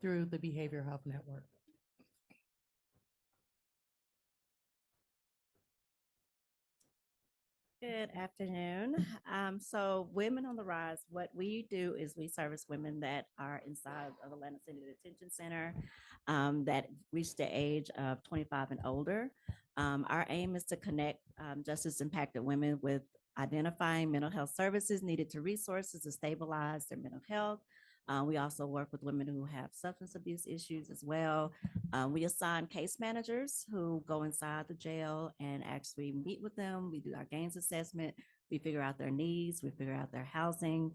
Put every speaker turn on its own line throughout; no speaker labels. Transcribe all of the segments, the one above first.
through the Behavioral Health Network.
Good afternoon. So Women on the Rise, what we do is we service women that are inside of Atlanta City Detention Center that reach the age of 25 and older. Our aim is to connect justice impacted women with identifying mental health services needed to resources to stabilize their mental health. We also work with women who have substance abuse issues as well. We assign case managers who go inside the jail and actually meet with them. We do our gains assessment. We figure out their needs. We figure out their housing.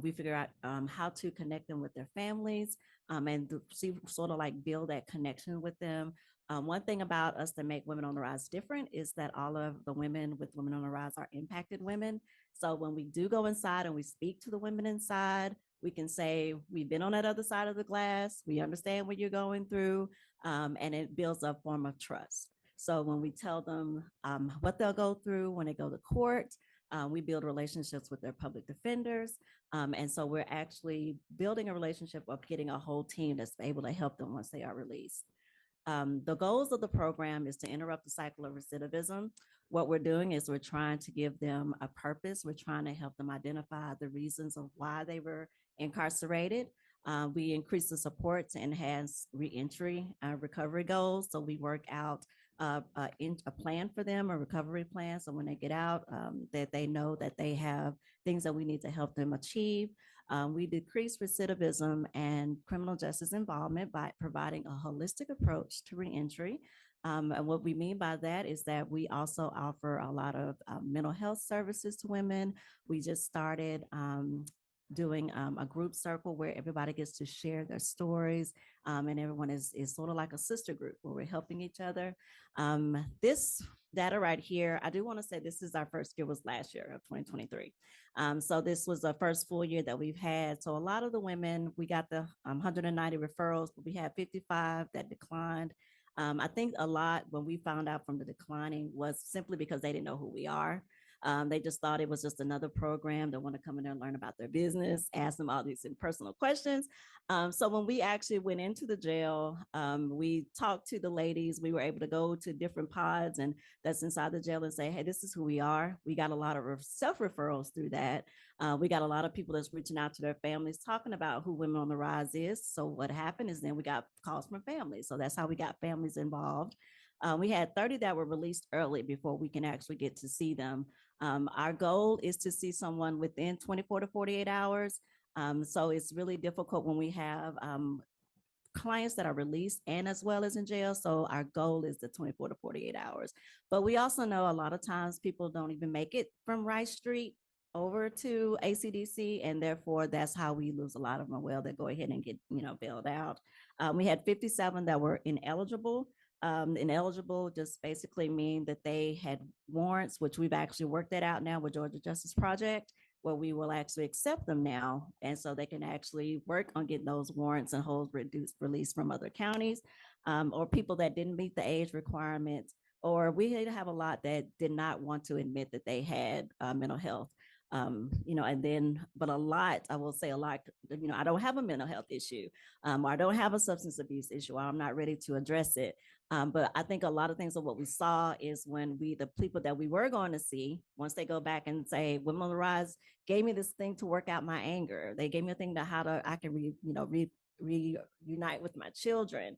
We figure out how to connect them with their families and see, sort of like build that connection with them. One thing about us that make Women on the Rise different is that all of the women with Women on the Rise are impacted women. So when we do go inside and we speak to the women inside, we can say, we've been on that other side of the glass. We understand what you're going through. And it builds a form of trust. So when we tell them what they'll go through when they go to court, we build relationships with their public defenders. And so we're actually building a relationship of getting a whole team that's able to help them once they are released. The goals of the program is to interrupt the cycle of recidivism. What we're doing is we're trying to give them a purpose. We're trying to help them identify the reasons of why they were incarcerated. We increase the support to enhance reentry recovery goals. So we work out a plan for them, a recovery plan. So when they get out, that they know that they have things that we need to help them achieve. We decrease recidivism and criminal justice involvement by providing a holistic approach to reentry. And what we mean by that is that we also offer a lot of mental health services to women. We just started doing a group circle where everybody gets to share their stories, and everyone is sort of like a sister group where we're helping each other. This data right here, I do want to say this is our first year, was last year of 2023. So this was the first full year that we've had. So a lot of the women, we got the 190 referrals, but we had 55 that declined. I think a lot when we found out from the declining was simply because they didn't know who we are. They just thought it was just another program that want to come in there and learn about their business, ask them all these personal questions. So when we actually went into the jail, we talked to the ladies. We were able to go to different pods and that's inside the jail and say, hey, this is who we are. We got a lot of self-referrals through that. We got a lot of people that's reaching out to their families, talking about who Women on the Rise is. So what happened is then we got calls from families. So that's how we got families involved. We had 30 that were released early before we can actually get to see them. Our goal is to see someone within 24 to 48 hours. So it's really difficult when we have clients that are released and as well as in jail. So our goal is the 24 to 48 hours. But we also know a lot of times people don't even make it from Rice Street over to ACDC, and therefore that's how we lose a lot of them. Well, they go ahead and get, bailed out. We had 57 that were ineligible. Ineligible just basically mean that they had warrants, which we've actually worked that out now with Georgia Justice Project, where we will actually accept them now. And so they can actually work on getting those warrants and hold reduced release from other counties, or people that didn't meet the age requirements, or we have a lot that did not want to admit that they had mental health. And then, but a lot, I will say a lot, I don't have a mental health issue, or I don't have a substance abuse issue, or I'm not ready to address it. But I think a lot of things of what we saw is when the people that we were going to see, once they go back and say, Women on the Rise gave me this thing to work out my anger. They gave me a thing to I can reunite with my children.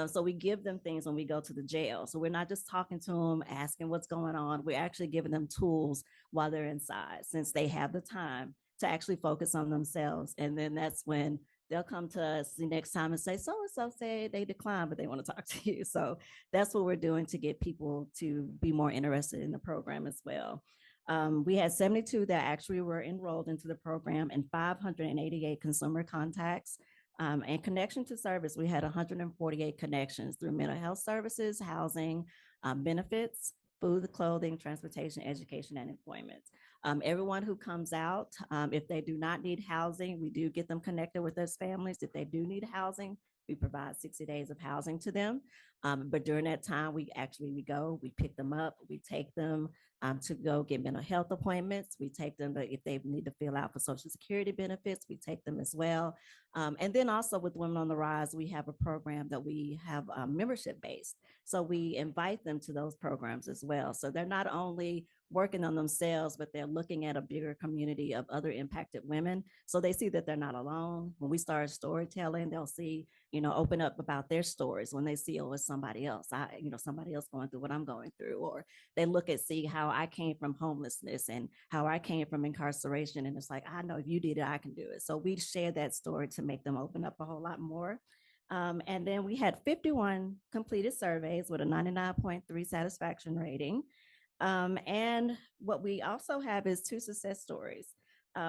So we give them things when we go to the jail. So we're not just talking to them, asking what's going on. We're actually giving them tools while they're inside, since they have the time to actually focus on themselves. And then that's when they'll come to us the next time and say, so-and-so said they declined, but they want to talk to you. So that's what we're doing to get people to be more interested in the program as well. We had 72 that actually were enrolled into the program and 588 consumer contacts. And connection to service, we had 148 connections through mental health services, housing, benefits, food, clothing, transportation, education, and employment. Everyone who comes out, if they do not need housing, we do get them connected with those families. If they do need housing, we provide 60 days of housing to them. But during that time, we pick them up, we take them to go get mental health appointments. We take them, if they need to fill out for Social Security benefits, we take them as well. And then also with Women on the Rise, we have a program that we have membership based. So we invite them to those programs as well. So they're not only working on themselves, but they're looking at a bigger community of other impacted women. So they see that they're not alone. When we start storytelling, they'll see, open up about their stories when they see, oh, it's somebody else. Somebody else going through what I'm going through. Or they look at, see how I came from homelessness and how I came from incarceration. And it's like, I know if you did it, I can do it. So we share that story to make them open up a whole lot more. And then we had 51 completed surveys with a 99.3 satisfaction rating. And what we also have is 2 success stories.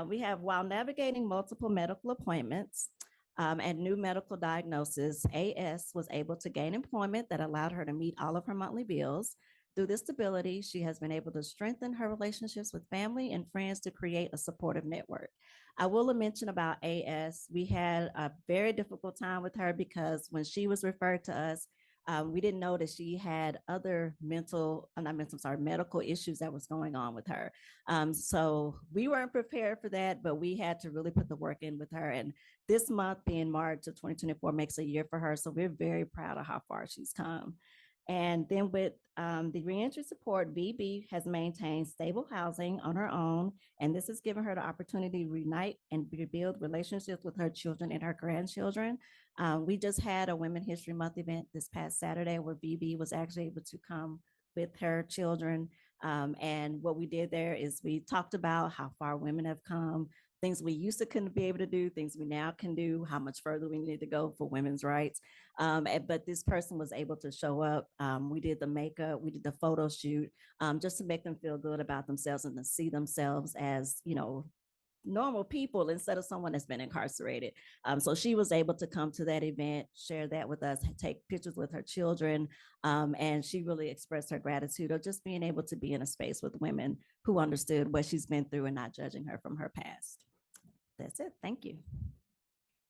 We have, while navigating multiple medical appointments and new medical diagnosis, AS was able to gain employment that allowed her to meet all of her monthly bills. Through this stability, she has been able to strengthen her relationships with family and friends to create a supportive network. I will mention about AS, we had a very difficult time with her because when she was referred to us, we didn't know that she had other medical issues that was going on with her. So we weren't prepared for that, but we had to really put the work in with her. And this month, being March of 2024, makes a year for her. So we're very proud of how far she's come. And then with the reentry support, VB has maintained stable housing on her own, and this has given her the opportunity to reunite and rebuild relationships with her children and her grandchildren. We just had a Women History Month event this past Saturday where VB was actually able to come with her children. And what we did there is we talked about how far women have come, things we used to couldn't be able to do, things we now can do, how much further we need to go for women's rights. But this person was able to show up. We did the makeup, we did the photo shoot, just to make them feel good about themselves and to see themselves as, normal people instead of someone that's been incarcerated. So she was able to come to that event, share that with us, take pictures with her children, and she really expressed her gratitude of just being able to be in a space with women who understood what she's been through and not judging her from her past. That's it. Thank you.